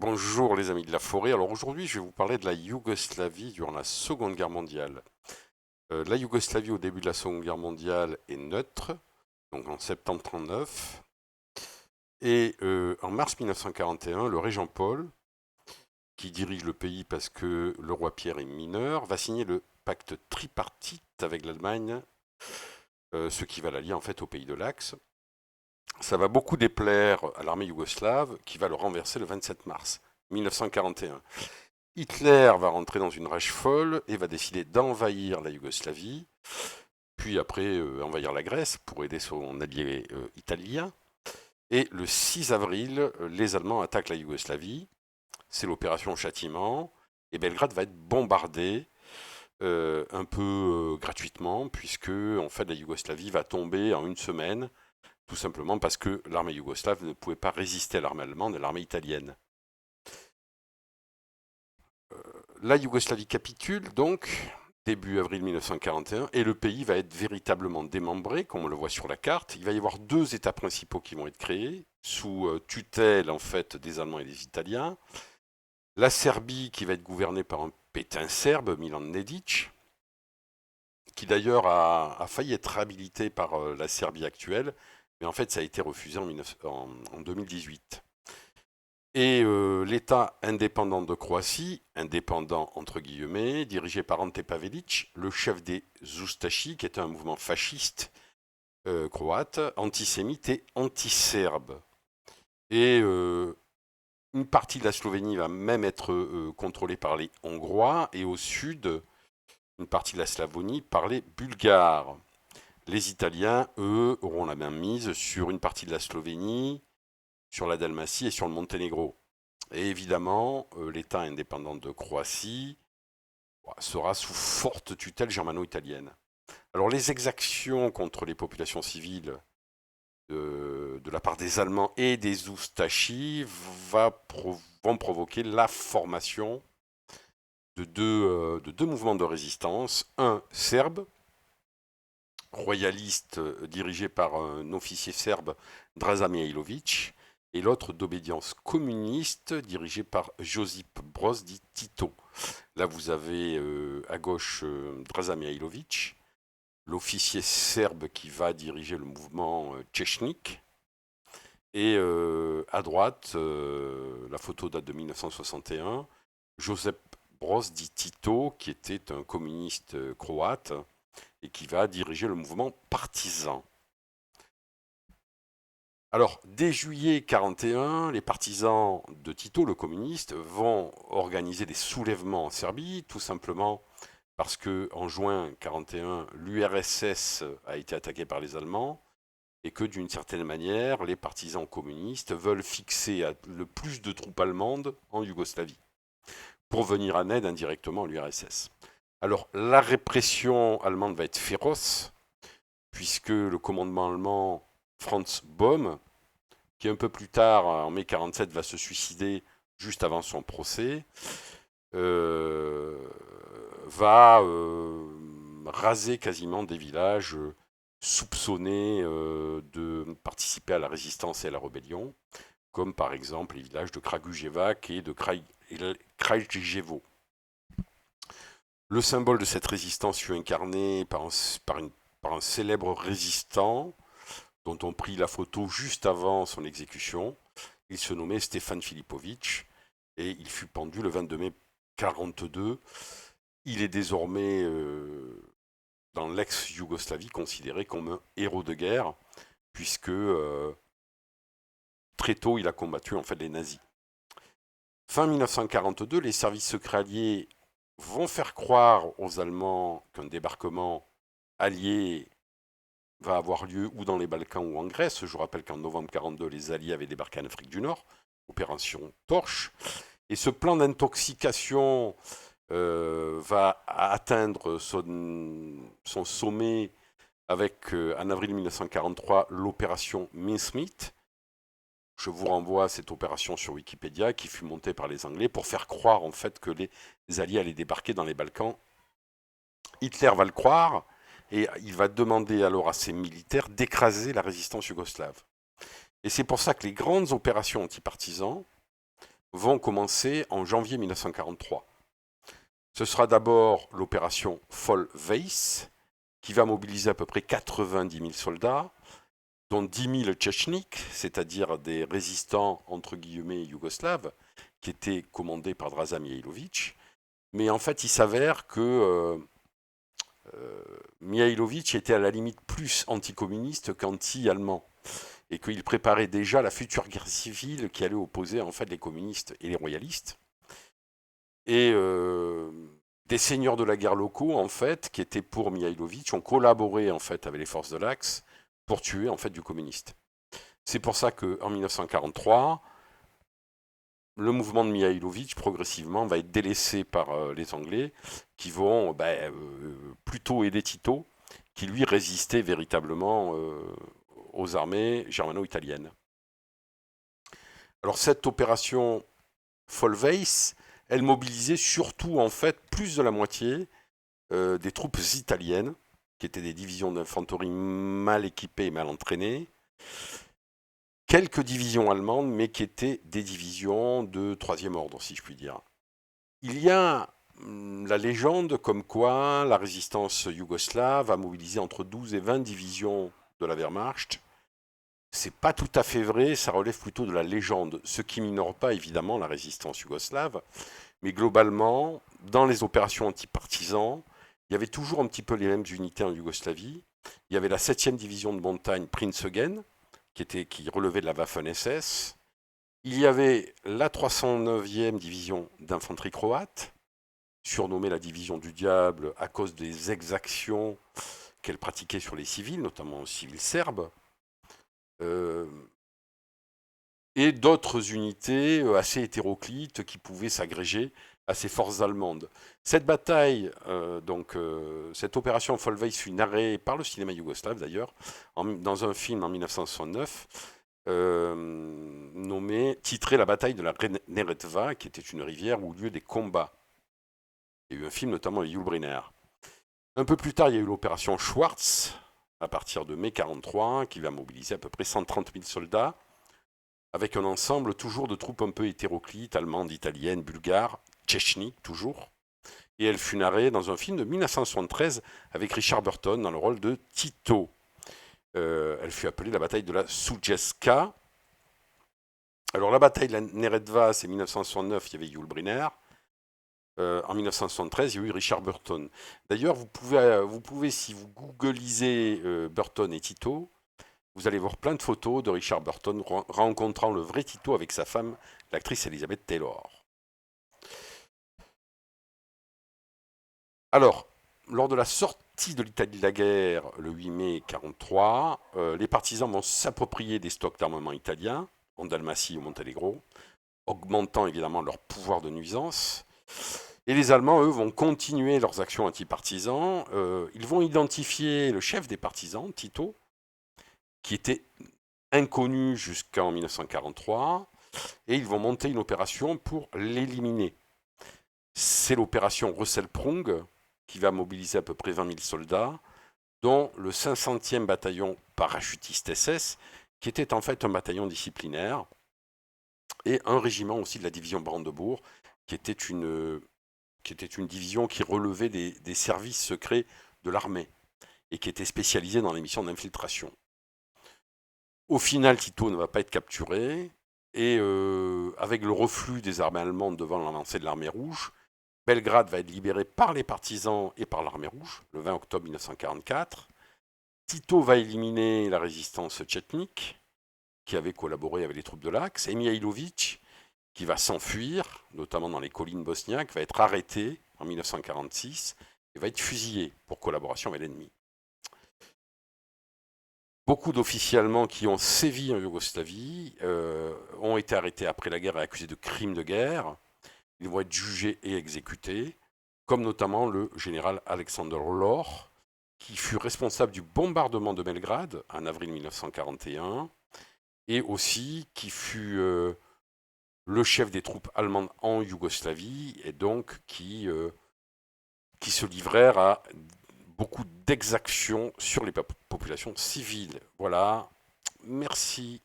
Bonjour les amis de la forêt. Alors aujourd'hui, je vais vous parler de la Yougoslavie durant la Seconde Guerre mondiale. La Yougoslavie au début de la Seconde Guerre mondiale est neutre, donc en septembre 1939. Et en mars 1941, le régent Paul, qui dirige le pays parce que le roi Pierre est mineur, va signer le pacte tripartite avec l'Allemagne, ce qui va l'allier en fait au pays de l'Axe. Ça va beaucoup déplaire à l'armée yougoslave qui va le renverser le 27 mars 1941. Hitler va rentrer dans une rage folle et va décider d'envahir la Yougoslavie, puis après envahir la Grèce pour aider son allié italien. Et le 6 avril, les Allemands attaquent la Yougoslavie. C'est l'opération Châtiment. Et Belgrade va être bombardée un peu gratuitement, puisque en fait la Yougoslavie va tomber en une semaine, tout simplement parce que l'armée yougoslave ne pouvait pas résister à l'armée allemande et à l'armée italienne. La Yougoslavie capitule donc début avril 1941 et le pays va être véritablement démembré, comme on le voit sur la carte. Il va y avoir deux États principaux qui vont être créés sous tutelle en fait des Allemands et des Italiens. La Serbie qui va être gouvernée par un Pétain serbe, Milan Nedic, qui d'ailleurs a failli être réhabilité par la Serbie actuelle, mais en fait ça a été refusé en 2018. Et l'État indépendant de Croatie, indépendant entre guillemets, dirigé par Ante Pavelic, le chef des Ustashi, qui était un mouvement fasciste croate, antisémite et anti-serbe. Et une partie de la Slovénie va même être contrôlée par les Hongrois, et au sud, une partie de la Slavonie par les Bulgares. Les Italiens, eux, auront la main mise sur une partie de la Slovénie, sur la Dalmatie et sur le Monténégro. Et évidemment, l'État indépendant de Croatie sera sous forte tutelle germano-italienne. Alors les exactions contre les populations civiles de la part des Allemands et des Oustachis vont provoquer la formation de deux mouvements de résistance. Un serbe, royaliste, dirigé par un officier serbe, Draza Mihailović, et l'autre d'obédience communiste, dirigé par Josip Broz dit Tito. Là, vous avez à gauche Draza Mihailović, l'officier serbe qui va diriger le mouvement tchétchnik. Et à droite, la photo date de 1961, Josep Broz dit Tito, qui était un communiste croate et qui va diriger le mouvement partisan. Alors, dès juillet 1941, les partisans de Tito, le communiste, vont organiser des soulèvements en Serbie, tout simplement parce que en juin 1941, l'URSS a été attaquée par les Allemands et que d'une certaine manière, les partisans communistes veulent fixer le plus de troupes allemandes en Yougoslavie pour venir en aide indirectement à l'URSS. Alors, la répression allemande va être féroce puisque le commandement allemand Franz Baum, qui un peu plus tard, en mai 47, va se suicider juste avant son procès, euh, va raser quasiment des villages soupçonnés de participer à la résistance et à la rébellion, comme par exemple les villages de Kragujevac et de Kraljevo. Le symbole de cette résistance fut incarné par un célèbre résistant dont on prit la photo juste avant son exécution. Il se nommait Stefan Filipovic et il fut pendu le 22 mai 1942. Il est désormais dans l'ex-Yougoslavie considéré comme un héros de guerre puisque très tôt il a combattu en fait les nazis. Fin 1942, les services secrets alliés vont faire croire aux Allemands qu'un débarquement allié va avoir lieu ou dans les Balkans ou en Grèce. Je vous rappelle qu'en novembre 1942, les Alliés avaient débarqué en Afrique du Nord, opération Torche. Et ce plan d'intoxication va atteindre son sommet avec, en avril 1943, l'opération Mincemeat. Je vous renvoie à cette opération sur Wikipédia qui fut montée par les Anglais pour faire croire en fait que les Alliés allaient débarquer dans les Balkans. Hitler va le croire et il va demander alors à ses militaires d'écraser la résistance yougoslave. Et c'est pour ça que les grandes opérations antipartisans vont commencer en janvier 1943. Ce sera d'abord l'opération Vollweis, qui va mobiliser à peu près 90 000 soldats, dont 10 000 tchétchniks, c'est-à-dire des résistants entre guillemets yougoslaves, qui étaient commandés par Draza Mihailović. Mais en fait, il s'avère que Mihailović était à la limite plus anticommuniste qu'anti-allemand, et qu'il préparait déjà la future guerre civile qui allait opposer en fait les communistes et les royalistes. Et des seigneurs de la guerre locaux, en fait, qui étaient pour Mihailović, ont collaboré en fait avec les forces de l'Axe pour tuer en fait du communiste. C'est pour ça qu'en 1943, le mouvement de Mihailović, progressivement, va être délaissé par les Anglais, qui vont plutôt aider Tito, qui lui résistait véritablement aux armées germano-italiennes. Alors cette opération Vollweis, elle mobilisait surtout, en fait, plus de la moitié des troupes italiennes, qui étaient des divisions d'infanterie mal équipées et mal entraînées, quelques divisions allemandes, mais qui étaient des divisions de troisième ordre, si je puis dire. Il y a la légende comme quoi la résistance yougoslave a mobilisé entre 12 et 20 divisions de la Wehrmacht. C'est pas tout à fait vrai, ça relève plutôt de la légende, ce qui minore pas évidemment la résistance yougoslave, mais globalement, dans les opérations antipartisans, il y avait toujours un petit peu les mêmes unités en Yougoslavie. Il y avait la 7e division de montagne Prince-Eugen, qui relevait de la Waffen-SS. Il y avait la 309e division d'infanterie croate, surnommée la division du diable à cause des exactions qu'elle pratiquait sur les civils, notamment les civils serbes. Et d'autres unités assez hétéroclites qui pouvaient s'agréger à ces forces allemandes. Cette bataille, cette opération Vollweis fut narrée par le cinéma yougoslave d'ailleurs, dans un film en 1969, titré La bataille de la Neretva, qui était une rivière où eut lieu des combats. Il y a eu un film notamment avec Yul Brynner. Un peu plus tard, il y a eu l'opération Schwarz, à partir de mai 1943, qui va mobiliser à peu près 130 000 soldats, avec un ensemble toujours de troupes un peu hétéroclites, allemandes, italiennes, bulgares, tchétchniques toujours. Et elle fut narrée dans un film de 1973 avec Richard Burton dans le rôle de Tito. Elle fut appelée la bataille de la Sujeska. Alors la bataille de la Neretva, c'est 1969, il y avait Yul Brynner. En 1973, il y a eu Richard Burton. D'ailleurs, vous pouvez, si vous googlisez Burton et Tito, vous allez voir plein de photos de Richard Burton rencontrant le vrai Tito avec sa femme, l'actrice Elizabeth Taylor. Alors, lors de la sortie de l'Italie de la guerre, le 8 mai 1943, les partisans vont s'approprier des stocks d'armement italiens, en Dalmatie ou Monténégro, augmentant évidemment leur pouvoir de nuisance. Et les Allemands, eux, vont continuer leurs actions anti-partisans. Ils vont identifier le chef des partisans, Tito, qui était inconnu jusqu'en 1943, et ils vont monter une opération pour l'éliminer. C'est l'opération Russell-Prung, qui va mobiliser à peu près 20 000 soldats, dont le 500e bataillon parachutiste SS, qui était en fait un bataillon disciplinaire, et un régiment aussi de la division Brandebourg, qui était une division qui relevait des services secrets de l'armée, et qui était spécialisée dans les missions d'infiltration. Au final, Tito ne va pas être capturé, et avec le reflux des armées allemandes devant l'avancée de l'armée rouge, Belgrade va être libéré par les partisans et par l'armée rouge, le 20 octobre 1944. Tito va éliminer la résistance tchétnique, qui avait collaboré avec les troupes de l'Axe, et Mihailović, qui va s'enfuir, notamment dans les collines bosniaques, va être arrêté en 1946 et va être fusillé pour collaboration avec l'ennemi. Beaucoup d'officiers allemands qui ont sévi en Yougoslavie ont été arrêtés après la guerre et accusés de crimes de guerre. Ils vont être jugés et exécutés, comme notamment le général Alexander Lor, qui fut responsable du bombardement de Belgrade en avril 1941, et aussi qui fut le chef des troupes allemandes en Yougoslavie, et donc qui se livrèrent à beaucoup d'exactions sur les populations civiles. Voilà, merci.